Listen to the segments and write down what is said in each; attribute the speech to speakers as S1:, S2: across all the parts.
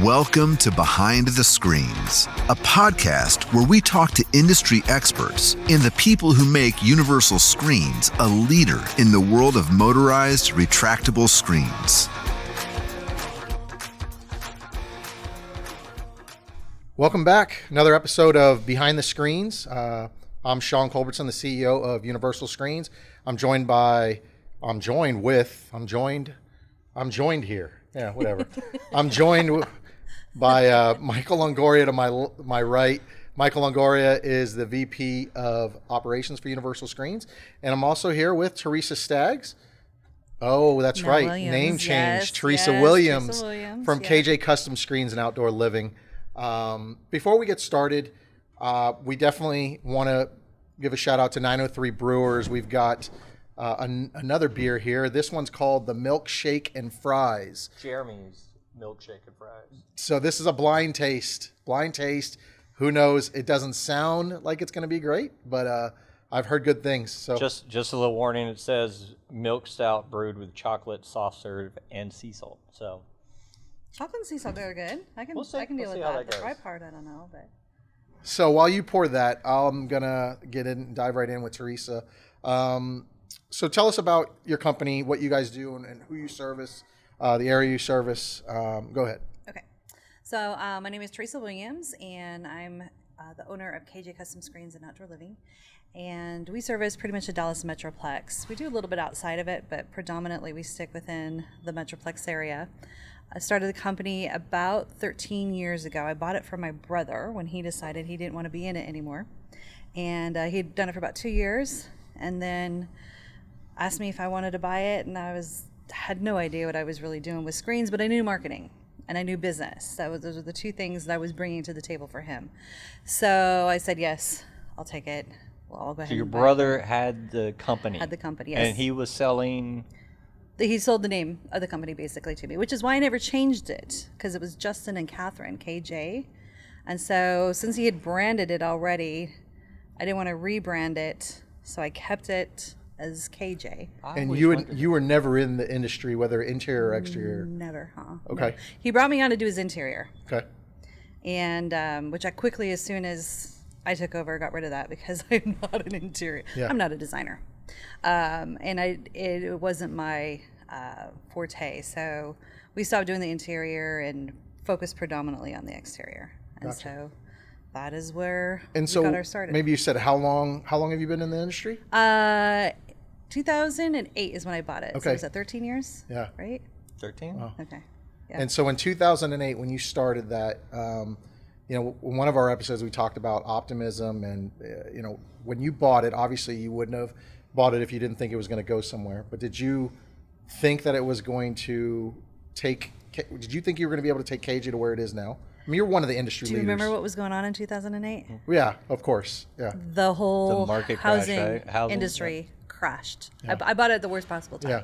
S1: Welcome to Behind the Screens, a podcast where we talk to industry experts and the people who make Universal Screens a leader in the world of motorized retractable screens.
S2: Welcome back. Another episode of Behind the Screens. I'm Sean Culbertson, the CEO of Universal Screens. I'm joined here. Yeah, whatever. I'm joined by Michael Longoria to my right. Michael Longoria is the VP of Operations for Universal Screens. And I'm also here with Teresa Staggs. Oh, that's right.
S3: Williams.
S2: Name change.
S3: Yes,
S2: Teresa Williams
S3: Teresa Williams
S2: from KJ Custom Screens and Outdoor Living. Before we get started, we definitely want to give a shout out to 903 Brewers. We've got another beer here. This one's called the Milkshake and Fries.
S4: Jeremy's Milkshake and Fries.
S2: So this is a blind taste. Who knows? It doesn't sound like it's going to be great, but I've heard good things. So
S4: just a little warning. It says milk stout brewed with chocolate, soft serve, and sea salt. So
S3: Chocolate and sea salt are good. I can deal with
S4: how
S3: that.
S4: that
S3: The
S4: goes.
S3: fry part, I don't know, but
S2: So while you pour that, I'm gonna dive right in with Teresa. So tell us about your company, what you guys do, and who you service, the area you service. Go ahead.
S3: okay. So my name is Teresa Williams, and I'm the owner of KJ Custom Screens and Outdoor Living. And we service pretty much the Dallas Metroplex. We do a little bit outside of it, but predominantly we stick within the Metroplex area. I started the company about 13 years ago. I bought it from my brother when he decided he didn't want to be in it anymore. And he'd done it for about 2 years, and then asked me if I wanted to buy it, and I had no idea what I was really doing with screens, but I knew marketing and I knew business. Those were the two things that I was bringing to the table for him. So I said, yes, I'll take it. Well, I'll go ahead.
S4: So your
S3: and buy
S4: brother
S3: it.
S4: had the company.
S3: Yes.
S4: And he was selling.
S3: He sold the name of the company basically to me, which is why I never changed it, because it was Justin and Catherine, KJ. And so since he had branded it already, I didn't want to rebrand it, so I kept it as KJ.
S2: And you were never in the industry, whether interior or exterior.
S3: Never, huh?
S2: Okay.
S3: No. He brought me on to do his interior.
S2: Okay.
S3: And which I quickly, as soon as I took over, got rid of that because I'm not an interior.
S2: Yeah.
S3: I'm not a designer. And it wasn't my forte. So we stopped doing the interior and focused predominantly on the exterior. And
S2: Gotcha.
S3: So that is where
S2: And
S3: we
S2: so
S3: got our started.
S2: maybe you said how long have you been in the industry?
S3: 2008 is when I bought it.
S2: Okay.
S3: So was that 13 years?
S2: Yeah.
S3: Right?
S4: 13?
S2: Wow.
S3: Okay. Yeah.
S2: And so in 2008, when you started that, in one of our episodes, we talked about optimism and, when you bought it, obviously you wouldn't have bought it if you didn't think it was going to go somewhere. But did you think that it was going to did you think you were going to be able to take KJ to where it is now? I mean, you're one of the industry
S3: Do you
S2: leaders.
S3: remember what was going on in 2008?
S2: Yeah, of course. Yeah.
S3: The whole
S4: The market crash,
S3: housing
S4: right? Housing,
S3: industry crashed.
S2: Yeah.
S3: I bought it at the worst possible time.
S2: Yeah.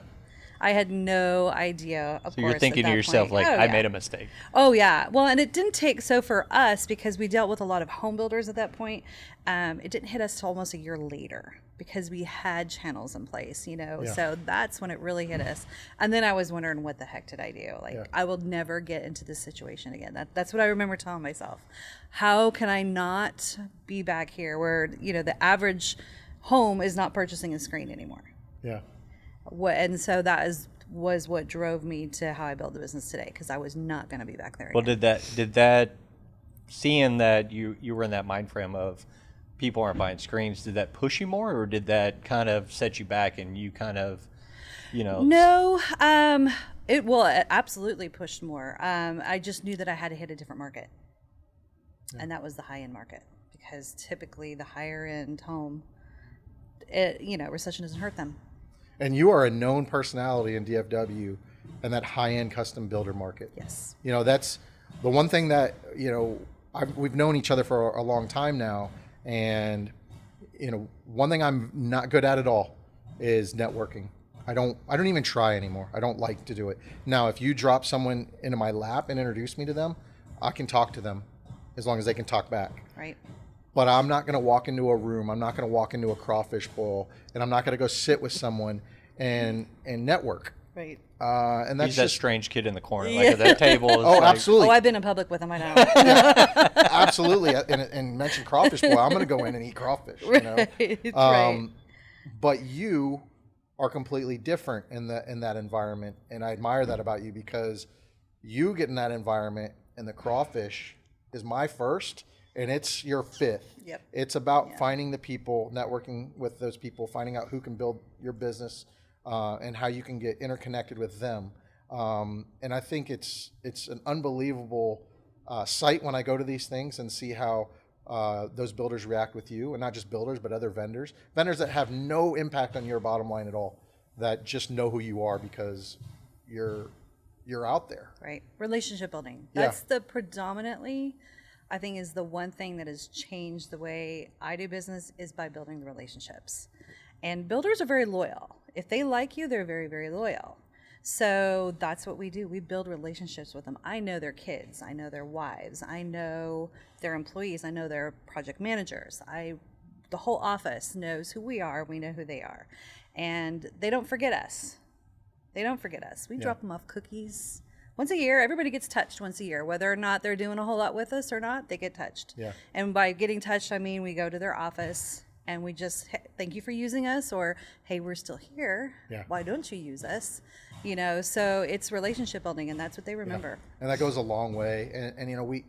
S3: I had no idea, of
S4: So
S3: course.
S4: you're thinking
S3: at
S4: to
S3: that
S4: yourself,
S3: point.
S4: like,
S3: Oh,
S4: I
S3: yeah.
S4: made a mistake.
S3: Oh, yeah. Well, and it didn't take, so for us, because we dealt with a lot of home builders at that point, it didn't hit us till almost a year later because we had channels in place,
S2: Yeah.
S3: So that's when it really hit us. And then I was wondering, what the heck did I do? Like,
S2: Yeah.
S3: I will never get into this situation again. That's what I remember telling myself. How can I not be back here where, the average home is not purchasing a screen anymore?
S2: Yeah.
S3: And so that was what drove me to how I built the business today, because I was not going to be back there
S4: Well,
S3: again.
S4: did that, seeing that you were in that mind frame of people aren't buying screens, did that push you more, or did that kind of set you back and you kind of,
S3: No, it absolutely pushed more. I just knew that I had to hit a different market, and that was the high end market, because typically the higher end home, recession doesn't hurt them.
S2: And you are a known personality in DFW and that high-end custom builder market.
S3: Yes.
S2: That's the one thing that, we've known each other for a long time now. And, one thing I'm not good at all is networking. I don't even try anymore. I don't like to do it. Now, if you drop someone into my lap and introduce me to them, I can talk to them as long as they can talk back.
S3: Right.
S2: But I'm not going to walk into a room. I'm not going to walk into a crawfish bowl, and I'm not going to go sit with someone and network.
S3: Right.
S2: And that's
S4: He's that
S2: just
S4: strange kid in the corner, like at that table. It's
S2: oh,
S4: like,
S2: absolutely.
S3: Oh, I've been in public with him. I know.
S2: Absolutely. And mention crawfish boil. I'm going to go in and eat crawfish. You know?
S3: Right.
S2: But you are completely different in that environment, and I admire that about you because you get in that environment, and the crawfish is my first, and it's your fifth.
S3: Yep.
S2: It's about finding the people, networking with those people, finding out who can build your business, and how you can get interconnected with them. And I think it's an unbelievable sight when I go to these things and see how those builders react with you, and not just builders, but other vendors that have no impact on your bottom line at all, that just know who you are because you're out there.
S3: Right. Relationship building.
S2: Yeah.
S3: That's the predominantly, I think, is the one thing that has changed the way I do business is by building the relationships. And builders are very loyal. If they like you, they're very, very loyal. So that's what we do. We build relationships with them. I know their kids. I know their wives. I know their employees. I know their project managers. The whole office knows who we are. We know who they are. And they don't forget us. They don't forget us. We drop them off cookies. Once a year, everybody gets touched once a year. Whether or not they're doing a whole lot with us or not, they get touched.
S2: Yeah.
S3: And by getting touched, I mean we go to their office and we just, hey, thank you for using us, or hey, we're still here.
S2: Yeah.
S3: Why don't you use us? You know, so it's relationship building, and that's what they remember.
S2: And that goes a long way. And you know, we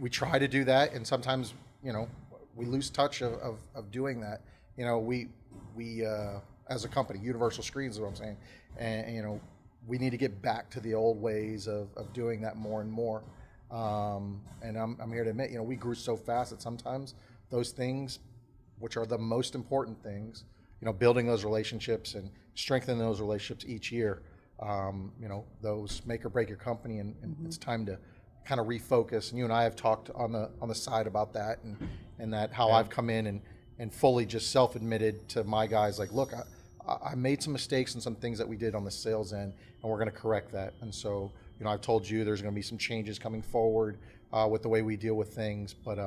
S2: try to do that, and sometimes, you know, we lose touch of doing that. You know, we as a company, Universal Screens is what I'm saying, and you know, we need to get back to the old ways of doing that more and more. And I'm here to admit, you know, we grew so fast that sometimes those things, which are the most important things, you know, building those relationships and strengthening those relationships each year, you know, those make or break your company, and it's time to kind of refocus. And you and I have talked on the side about that, and that how I've come in and fully just self-admitted to my guys, like, look, I made some mistakes and some things that we did on the sales end, and we're going to correct that. And so, you know, I've told you there's going to be some changes coming forward with the way we deal with things. But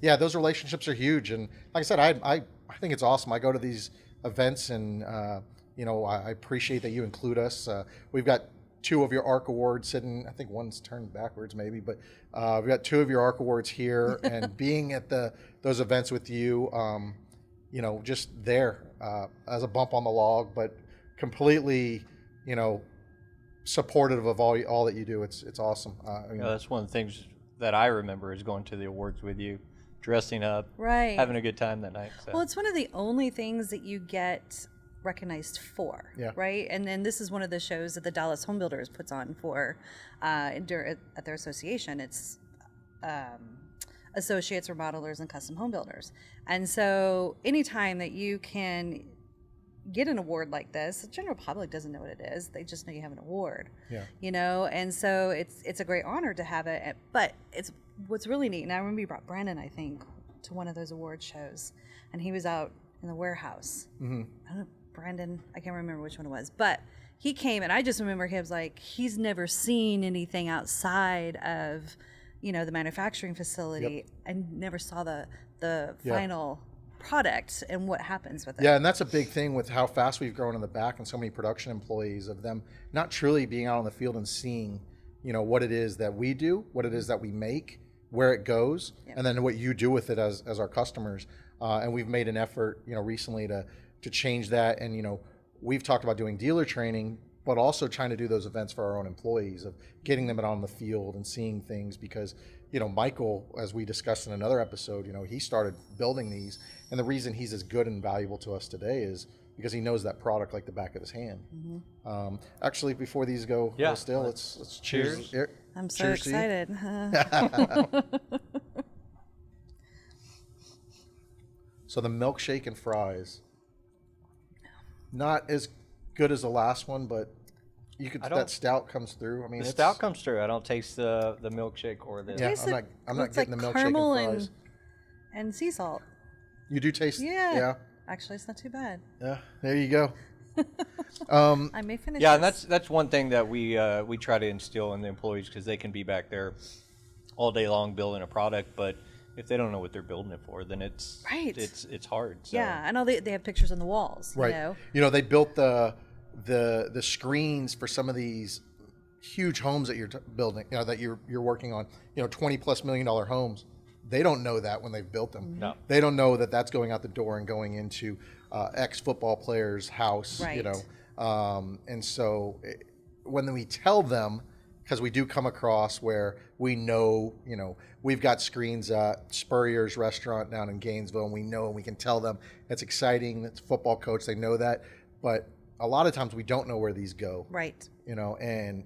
S2: yeah, those relationships are huge. And like I said, I think it's awesome. I go to these events, and you know, I appreciate that you include us. We've got 2 of your ARC awards sitting. I think one's turned backwards maybe, but we've got 2 of your ARC awards here. And being at those events with you, you know, just there as a bump on the log, but completely, you know, supportive of all that you do. It's awesome. I mean,
S4: you know, that's one of the things that I remember is going to the awards with you, dressing up,
S3: Right.
S4: having a good time that night. So.
S3: Well, it's one of the only things that you get recognized for, right? And then this is one of the shows that the Dallas Home Builders puts on for at their association. It's associates, remodelers, and custom home builders. And so anytime that you can get an award like this, the general public doesn't know what it is. They just know you have an award, you know? And so it's a great honor to have it. But it's what's really neat. And I remember you brought Brandon, I think, to one of those award shows, and he was out in the warehouse. I don't know, Brandon, I can't remember which one it was, but he came, and I just remember he was like, he's never seen anything outside of, you know, the manufacturing facility, and never saw the final product and what happens with it.
S2: Yeah, and that's a big thing with how fast we've grown in the back, and so many production employees, of them not truly being out on the field and seeing, you know, what it is that we do, what it is that we make, where it goes, and then what you do with it as our customers. And we've made an effort, you know, recently to change that. And, you know, we've talked about doing dealer training, but also trying to do those events for our own employees, of getting them out on the field and seeing things, because, you know, Michael, as we discussed in another episode, you know, he started building these, and the reason he's as good and valuable to us today is because he knows that product like the back of his hand. Actually, before these go still, let's cheers. Here.
S3: I'm so
S2: Cheers
S3: excited.
S2: So the milkshake and fries, not as good as the last one, but you could. That stout comes through. I mean,
S4: the stout comes through. I don't taste the milkshake or the.
S2: Yeah, I'm not getting the milkshake
S3: caramel
S2: and fries.
S3: and sea salt.
S2: You do taste.
S3: Yeah.
S2: Yeah.
S3: Actually, it's not too bad.
S2: Yeah. There you go.
S3: I may finish.
S4: Yeah,
S3: this.
S4: and that's one thing that we try to instill in the employees, because they can be back there all day long building a product, but if they don't know what they're building it for, then it's hard. So.
S3: Yeah, I know they have pictures on the walls.
S2: Right.
S3: You know?
S2: You know, they built the the screens for some of these huge homes that you're building, that you're working on, $20+ million homes. They don't know that when they've built them.
S4: No.
S2: They don't know that that's going out the door and going into ex-football player's house,
S3: Right.
S2: And so when we tell them, because we do come across where we know, we've got screens at Spurrier's restaurant down in Gainesville, and we know, and we can tell them it's exciting. It's a football coach. They know that. But a lot of times we don't know where these go.
S3: Right.
S2: And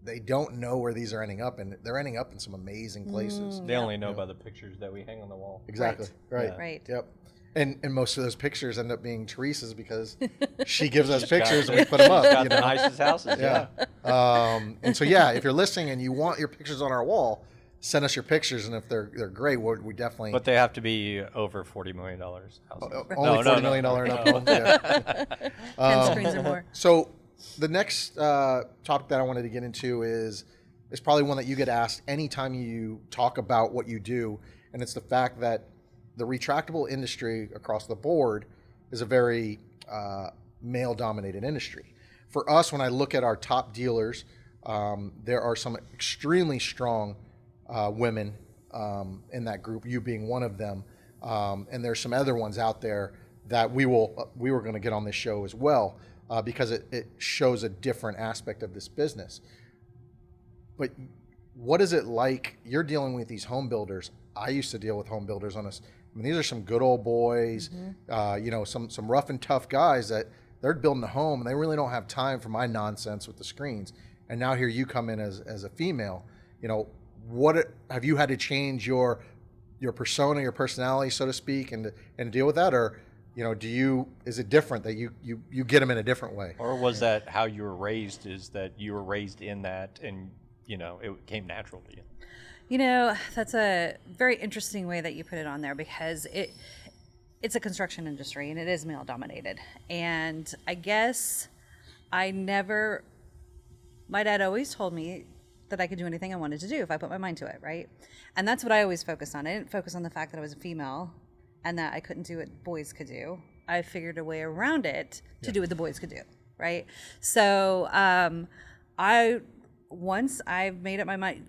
S2: they don't know where these are ending up, and they're ending up in some amazing places.
S4: They only know by the pictures that we hang on the wall.
S2: Exactly. Right.
S4: Yeah.
S3: Right.
S2: Yep. And most of those pictures end up being Teresa's because she gives us pictures and we put them up.
S4: Got the nicest houses.
S2: Yeah. And so, if you're listening and you want your pictures on our wall, send us your pictures, and if they're great, we definitely.
S4: But they have to be over $40 million houses.
S2: Only $40 million and up homes. Yeah.
S3: 10 screens or more.
S2: So the next topic that I wanted to get into is probably one that you get asked anytime you talk about what you do, and it's the fact that the retractable industry across the board is a very male-dominated industry. For us, when I look at our top dealers, there are some extremely strong women in that group, you being one of them, and there's some other ones out there that we were going to get on this show as well, because it shows a different aspect of this business. But what is it like? You're dealing with these home builders. I used to deal with home builders these are some good old boys, some rough and tough guys that they're building a home and they really don't have time for my nonsense with the screens. And now here you come in as a female. What have you had to change your persona, your personality, so to speak, and deal with that, or is it different that you get them in a different way?
S4: Or was that how you were raised? Is that you were raised in that, and it came natural to you?
S3: That's a very interesting way that you put it on there, because it's a construction industry and it is male dominated. And I guess my dad always told me that I could do anything I wanted to do if I put my mind to it, right? And that's what I always focused on. I didn't focus on the fact that I was a female and that I couldn't do what boys could do. I figured a way around it to do what the boys could do, right? So once I've made up my mind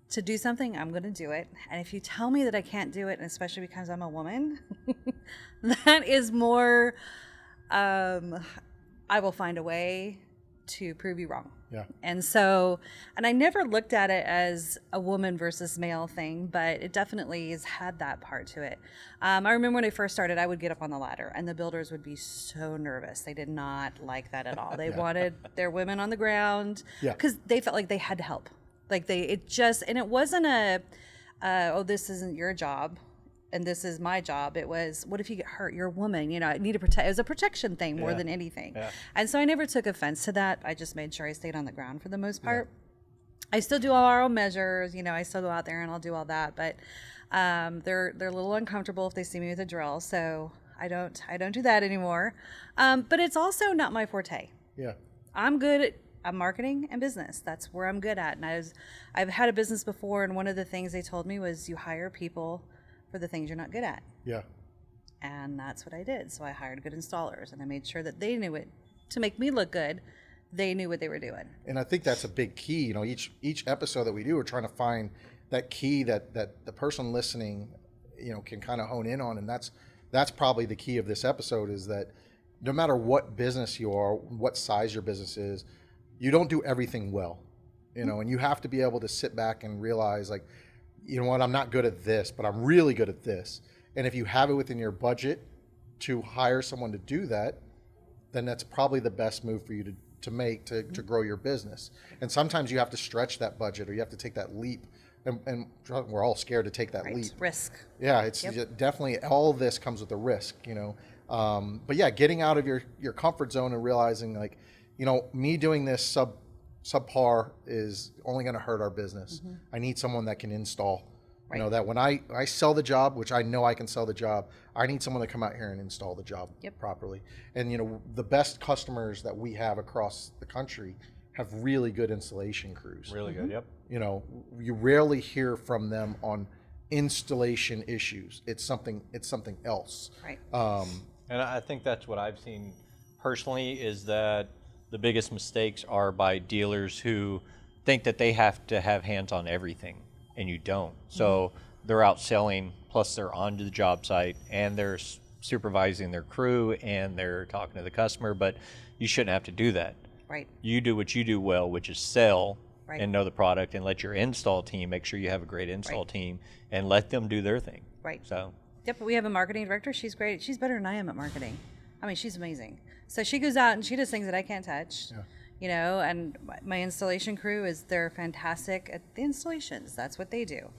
S3: to do something, I'm going to do it. And if you tell me that I can't do it, and especially because I'm a woman, that is more, I will find a way to prove you wrong.
S2: Yeah.
S3: And I never looked at it as a woman versus male thing, but it definitely has had that part to it. I remember when I first started, I would get up on the ladder and the builders would be so nervous. They did not like that at all. They wanted their women on the ground because they felt like they had to help. And it wasn't this isn't your job and this is my job. It was, what if you get hurt? You're a woman, I need to protect. It was a protection thing more than anything. Yeah. And so I never took offense to that. I just made sure I stayed on the ground for the most part. Yeah. I still do all our own measures, I still go out there and I'll do all that, but they're a little uncomfortable if they see me with a drill. So I don't do that anymore. But it's also not my forte.
S2: Yeah.
S3: I'm good at marketing and business. That's where I'm good at. And I've had a business before, and one of the things they told me was you hire people for the things you're not good at.
S2: Yeah.
S3: And that's what I did. So I hired good installers, and I made sure that they knew it to make me look good. They knew what they were doing.
S2: And I think that's a big key. Each episode that we do, we're trying to find that key that the person listening, can kind of hone in on. And that's probably the key of this episode, is that no matter what business you are, what size your business is, you don't do everything well, and you have to be able to sit back and realize, like, I'm not good at this, but I'm really good at this. And if you have it within your budget to hire someone to do that, then that's probably the best move for you to make to grow your business. And sometimes you have to stretch that budget, or you have to take that leap. And we're all scared to take that leap.
S3: Risk.
S2: Yeah, it's definitely, all of this comes with a risk, But yeah, getting out of your comfort zone and realizing, like, me doing this subpar is only going to hurt our business. Mm-hmm. I need someone that can install. Right. That when I sell the job, which I know I can sell the job, I need someone to come out here and install the job properly. And, the best customers that we have across the country have really good installation crews.
S4: Really good, yep.
S2: You rarely hear from them on installation issues. It's something else.
S3: Right.
S4: And I think that's what I've seen personally is that the biggest mistakes are by dealers who think that they have to have hands on everything, and you don't. So they're out selling, plus they're on to the job site, and they're supervising their crew, and they're talking to the customer, but you shouldn't have to do that.
S3: Right.
S4: You do what you do well, which is sell
S3: Right.
S4: and know the product, and let your install team make sure you have a great install team, and let them do their thing.
S3: Right.
S4: So.
S3: Yep, we have a marketing director. She's great. She's better than I am at marketing. I mean, she's amazing. So she goes out and she does things that I can't touch. Yeah. You know, and my installation crew they're fantastic at the installations. That's what they do.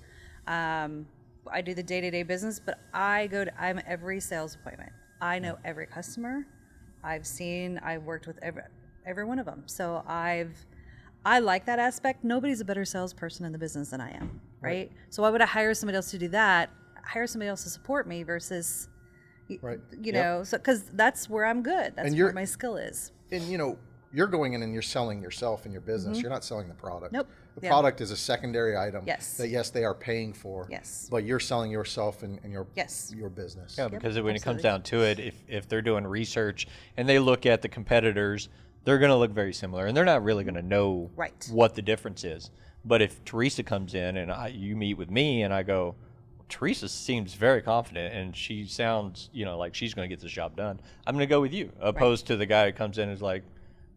S3: I do the day-to-day business, but I'm every sales appointment. I know every customer. I've worked with every one of them. So I like that aspect. Nobody's a better salesperson in the business than I am, right? So why would I hire somebody else to do that? Hire somebody else to support me versus, you know, so because that's where I'm good. That's where my skill is.
S2: And you know, you're going in and you're selling yourself and your business. You're not selling the product.
S3: Nope.
S2: The product is a secondary item.
S3: Yes.
S2: That they are paying for.
S3: Yes.
S2: But you're selling yourself and your business.
S4: Yeah, because when it comes down to it, if they're doing research and they look at the competitors, they're going to look very similar, and they're not really going to know what the difference is. But if Teresa comes in and you meet with me and I go, Teresa seems very confident and she sounds, you know, like she's going to get this job done, I'm going to go with you, opposed to the guy who comes in and is like,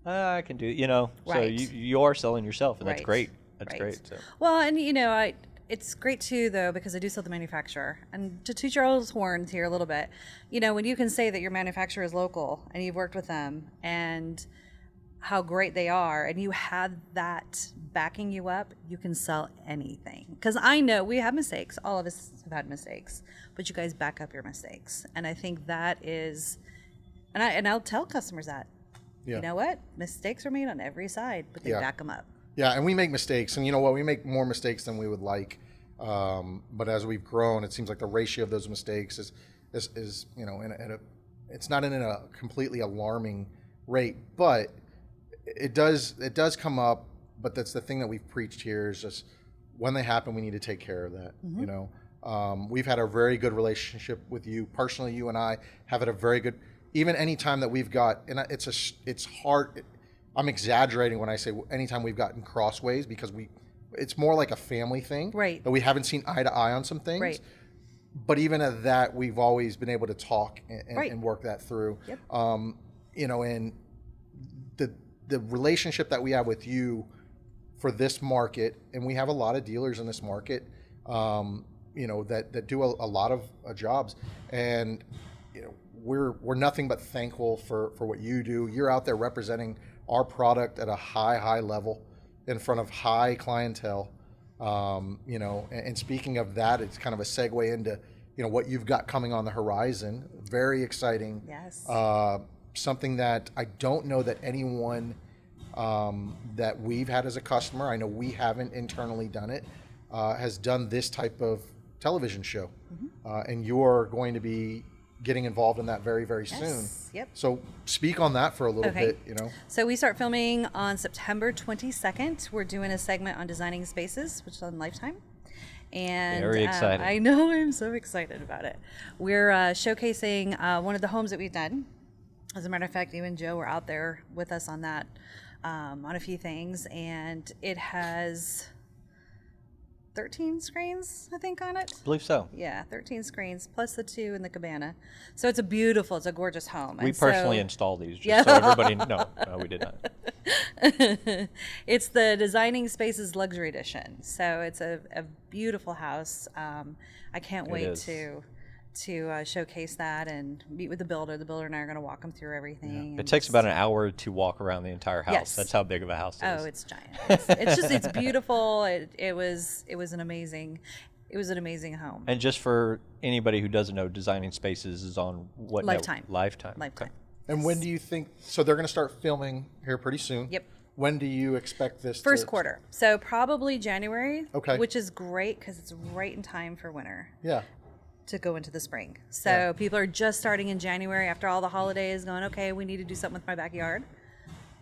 S4: I can do, you know. So you are selling yourself, and that's great. That's great. So.
S3: Well, and you know, it's great too, though, because I do sell the manufacturer. And to toot your own horns here a little bit, you know, when you can say that your manufacturer is local and you've worked with them and how great they are, and you have that backing you up, you can sell anything. Because I know we have mistakes. All of us have had mistakes, but you guys back up your mistakes. And I think that is, and I'll tell customers that. Yeah. You know what? Mistakes are made on every side, but they back them up.
S2: Yeah, and we make mistakes, and you know what? We make more mistakes than we would like. But as we've grown, it seems like the ratio of those mistakes is you know, it's not in a completely alarming rate, but it does come up. But that's the thing that we've preached here is just when they happen, we need to take care of that. You know, we've had a very good relationship with you personally. You and I have had a very good. Even any time that we've got, and it's hard. I'm exaggerating when I say anytime we've gotten crossways, because it's more like a family thing,
S3: right?
S2: That we haven't seen eye to eye on some things,
S3: right?
S2: But even at that, we've always been able to talk and work that through.
S3: Yep.
S2: You know, and the relationship that we have with you for this market, and we have a lot of dealers in this market, you know, that do a lot of jobs, and you know. We're nothing but thankful for what you do. You're out there representing our product at a high level in front of high clientele. You know, and speaking of that, it's kind of a segue into, you know, what you've got coming on the horizon. Very exciting.
S3: Yes.
S2: Something that I don't know that anyone that we've had as a customer, I know we haven't internally done it, has done this type of television show. And you're going to be getting involved in that very, very soon.
S3: Yep.
S2: So speak on that for a little bit, you know.
S3: So we start filming on September 22nd. We're doing a segment on designing spaces, which is on Lifetime. And
S4: very exciting.
S3: I know, I'm so excited about it. We're showcasing one of the homes that we've done. As a matter of fact, you and Joe were out there with us on that, on a few things. And it has 13 screens, I think, on it.
S4: I believe so.
S3: Yeah, 13 screens, plus the 2 in the cabana. So it's a gorgeous home.
S4: We personally installed these, just so everybody no, we did not.
S3: It's the Designing Spaces Luxury Edition. So it's a beautiful house. I can't wait to showcase that and meet with the builder. The builder and I are going to walk them through everything.
S4: It takes about an hour to walk around the entire house.
S3: Yes.
S4: That's how big of a house it is.
S3: Oh, it's giant. It's beautiful. It was an amazing home.
S4: And just for anybody who doesn't know, Designing Spaces is on what
S3: Lifetime.
S4: Lifetime.
S3: Lifetime.
S4: Okay.
S2: And when do you think, so they're going to start filming here pretty soon?
S3: Yep.
S2: When do you expect this
S3: First quarter. So probably January.
S2: Okay.
S3: Which is great because it's right in time for winter.
S2: Yeah.
S3: To go into the spring. So people are just starting in January after all the holidays going, okay, we need to do something with my backyard.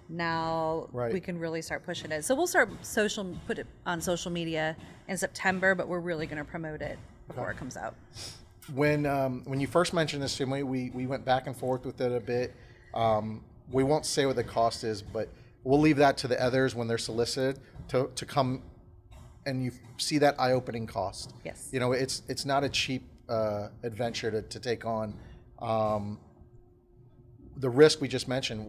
S3: Now we can really start pushing it. So we'll put it on social media in September, but we're really going to promote it before it comes out. When
S2: you first mentioned this to me, we went back and forth with it a bit. we won't say what the cost is, but we'll leave that to the others when they're solicited to come and you see that eye-opening cost.
S3: Yes.
S2: You know, it's not a cheap adventure to take on. The risk we just mentioned,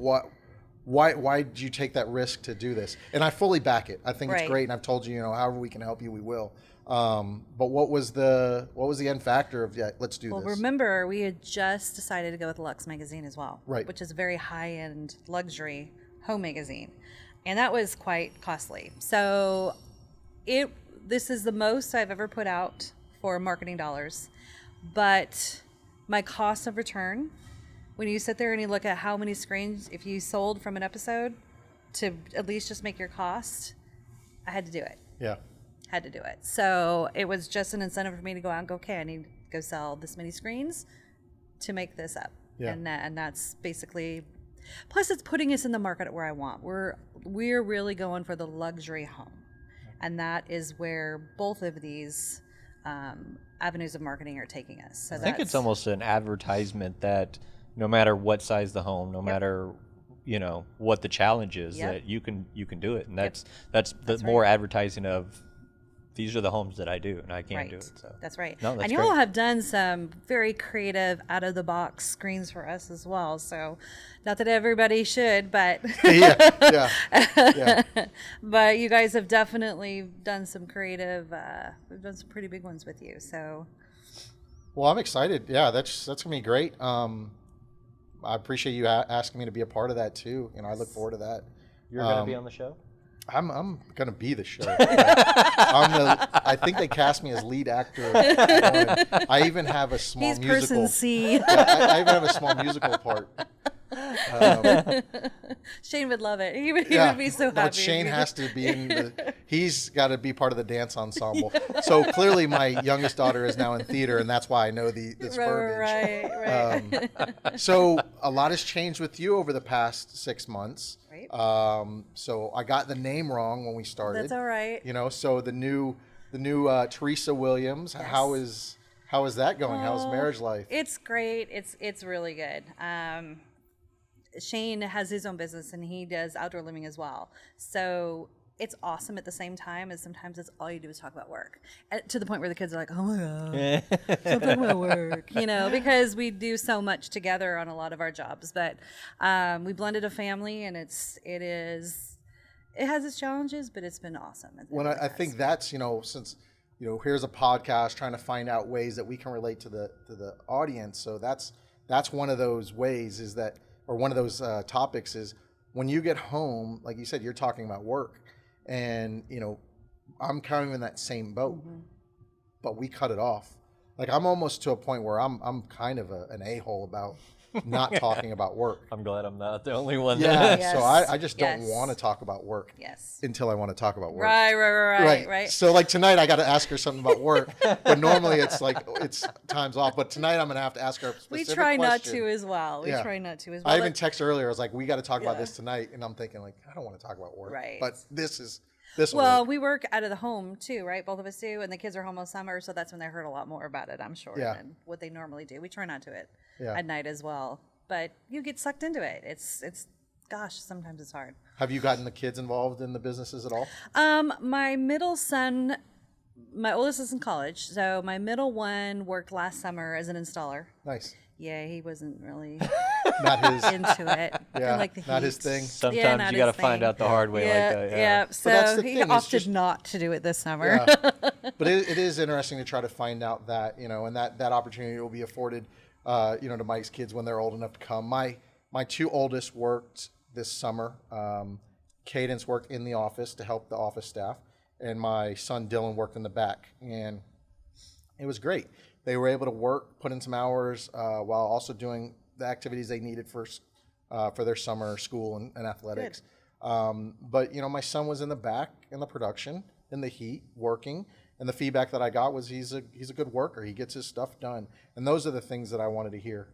S2: why did you take that risk to do this? And I fully back it. I think it's great, and I've told you, however we can help you, we will. But what was the end factor of let's do this?
S3: Well, remember we had just decided to go with Lux magazine as well,
S2: right?
S3: Which is a very high-end luxury home magazine, and that was quite costly. So this is the most I've ever put out for marketing dollars, but my cost of return, when you sit there and you look at how many screens, if you sold from an episode to at least just make your cost, I had to do it.
S2: Yeah.
S3: Had to do it. So it was just an incentive for me to go out and go, okay, I need to go sell this many screens to make this up.
S2: Yeah.
S3: And that's basically, plus it's putting us in the market where I want. We're really going for the luxury home. And that is where both of these avenues of marketing are taking us. So
S4: I think it's almost an advertisement that no matter what size the home, no matter what the challenge is, that you can do it, and that's the more advertising of these are the homes that I do, and I can't do it. So
S3: that's right.
S4: No, that's
S3: and you all have done some very creative, out of the box screens for us as well. So, not that everybody should, but yeah. But you guys have definitely done some creative. We've done some pretty big ones with you. So,
S2: well, I'm excited. Yeah, that's gonna be great. I appreciate you asking me to be a part of that too. I look forward to that.
S4: You're gonna be on the show.
S2: I'm gonna be the show. I think they cast me as lead actor. I even have a small musical.
S3: Person C.
S2: I even have a small musical part.
S3: Shane would love it. He would be so happy.
S2: But Shane has to be he's got to be part of the dance ensemble. So clearly my youngest daughter is now in theater, and that's why I know this verbiage.
S3: Right.
S2: So a lot has changed with you over the past 6 months.
S3: Right.
S2: So I got the name wrong when we started.
S3: That's all right.
S2: So the new Teresa Williams. Yes. How is that going? How's marriage life?
S3: It's great. It's really good. Shane has his own business and he does outdoor living as well. So it's awesome at the same time as sometimes it's all you do is talk about work, to the point where the kids are like, oh my God, stop talking about work, because we do so much together on a lot of our jobs. But we blended a family, and it has its challenges, but it's been awesome.
S2: I think that's, since, here's a podcast trying to find out ways that we can relate to the audience. So that's one of those ways or one of those topics is when you get home, like you said, you're talking about work, and I'm kind of in that same boat, but we cut it off. Like I'm almost to a point where I'm kind of an a-hole about not talking about work.
S4: I'm glad I'm not the only one.
S2: Yeah, yes. So I just don't want to talk about work until I want to talk about work.
S3: Right.
S2: So like tonight I got to ask her something about work, but normally it's like it's time's off. But tonight I'm going to have to ask her a specific question.
S3: We try not to as well.
S2: I even texted earlier. I was like, we got to talk about this tonight, and I'm thinking like, I don't want to talk about work.
S3: Right.
S2: But this.
S3: Well, we work out of the home too, right? Both of us do, and the kids are home all summer, so that's when they heard a lot more about it, I'm sure, than what they normally do. We try not to at night as well, but you get sucked into it. It's gosh, sometimes it's hard.
S2: Have you gotten the kids involved in the businesses at all?
S3: My middle son, my oldest is in college, so my middle one worked last summer as an installer.
S2: Nice.
S3: Yeah, he wasn't really
S2: into
S3: it.
S2: Yeah,
S3: like the
S2: not his thing.
S4: Sometimes you got to find out the hard way like that.
S3: Yeah. So he opted not to do it this summer.
S2: Yeah. But it is interesting to try to find out that, and that opportunity will be afforded, to Mike's kids when they're old enough to come. My two oldest worked this summer. Cadence worked in the office to help the office staff, and my son Dylan worked in the back, and it was great. They were able to work, put in some hours while also doing the activities they needed for their summer school and athletics. But my son was in the back in the production, in the heat, working, and the feedback that I got was he's a good worker. He gets his stuff done, and those are the things that I wanted to hear.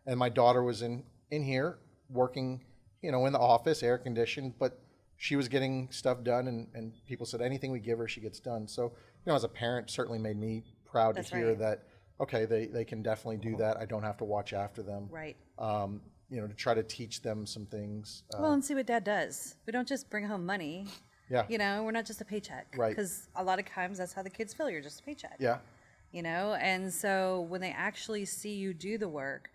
S2: And my daughter was in here working, in the office, air conditioned, but she was getting stuff done, and people said anything we give her, she gets done. So as a parent, certainly made me proud to hear that, okay, they can definitely do that. I don't have to watch after them.
S3: Right.
S2: to try to teach them some things.
S3: Well, and see what dad does. We don't just bring home money.
S2: Yeah.
S3: We're not just a paycheck.
S2: Right.
S3: Because a lot of times that's how the kids feel. You're just a paycheck.
S2: Yeah.
S3: And so when they actually see you do the work,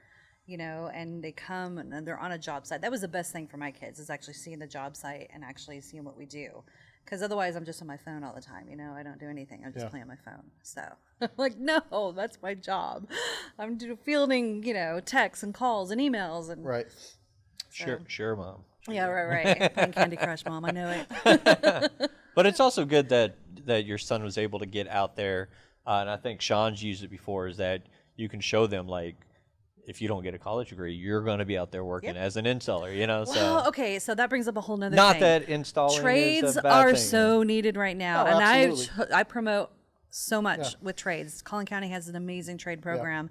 S3: and they come and they're on a job site. That was the best thing for my kids, is actually seeing the job site and actually seeing what we do. Because otherwise I'm just on my phone all the time, I don't do anything. I'm just playing on my phone. So I'm like, no, that's my job. I'm fielding, texts and calls and emails. And
S2: Right.
S4: So. Sure, Mom.
S3: Yeah, right. Playing Candy Crush, Mom. I know it.
S4: But it's also good that your son was able to get out there. And I think Sean's used it before, is that you can show them, like, if you don't get a college degree, you're going to be out there working as an installer,
S3: Well, okay, so that brings up a whole nother
S4: not
S3: thing.
S4: that installing
S3: trades
S4: is a bad
S3: are
S4: thing.
S3: so needed right now.
S2: Oh,
S3: and
S2: absolutely.
S3: I promote so much with trades. Collin County has an amazing trade program.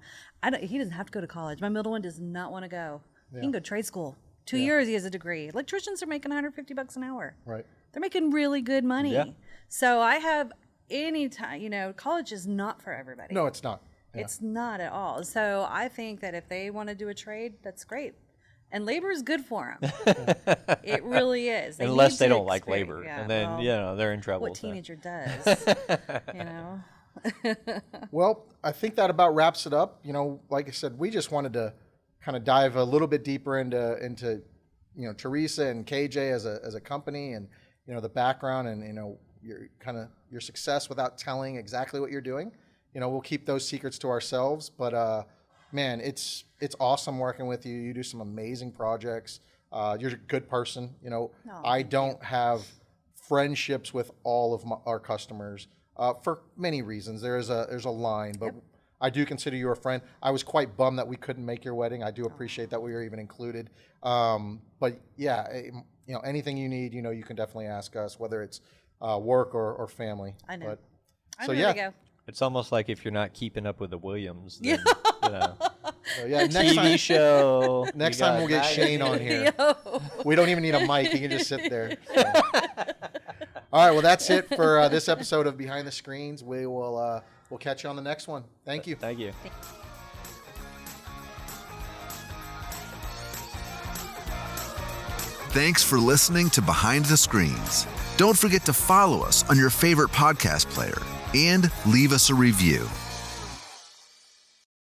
S3: He doesn't have to go to college. My middle one does not want to go. He can go to trade school. 2 years, he has a degree. Electricians are making $150 an hour.
S2: Right.
S3: They're making really good money.
S4: Yeah.
S3: So I have any time, college is not for everybody.
S2: No, it's not. Yeah.
S3: It's not at all. So I think that if they want to do a trade, that's great. And labor is good for them. It really is.
S4: Unless they don't like labor. And then, they're in trouble.
S3: What teenager does,
S2: Well, I think that about wraps it up. Like I said, we just wanted to kind of dive a little bit deeper into Teresa and KJ as a company, and the background, and your success without telling exactly what you're doing. We'll keep those secrets to ourselves, but man, it's awesome working with you. You do some amazing projects. You're a good person. I don't have friendships with all of our customers for many reasons. There's a line, but I do consider you a friend. I was quite bummed that we couldn't make your wedding. I do appreciate that we were even included. But yeah, anything you need, you can definitely ask us, whether it's work or family.
S3: I know.
S2: But,
S3: I know where to go.
S4: It's almost like if you're not keeping up with the Williams, then,
S2: So yeah, next
S4: TV
S2: time,
S4: show.
S2: next time we'll get Shane on here. We don't even need a mic. He can just sit there. So. All right, well, that's it for this episode of Behind the Screens. We will we'll catch you on the next one. Thank you.
S4: Thank you.
S1: Thanks for listening to Behind the Screens. Don't forget to follow us on your favorite podcast player and leave us a review.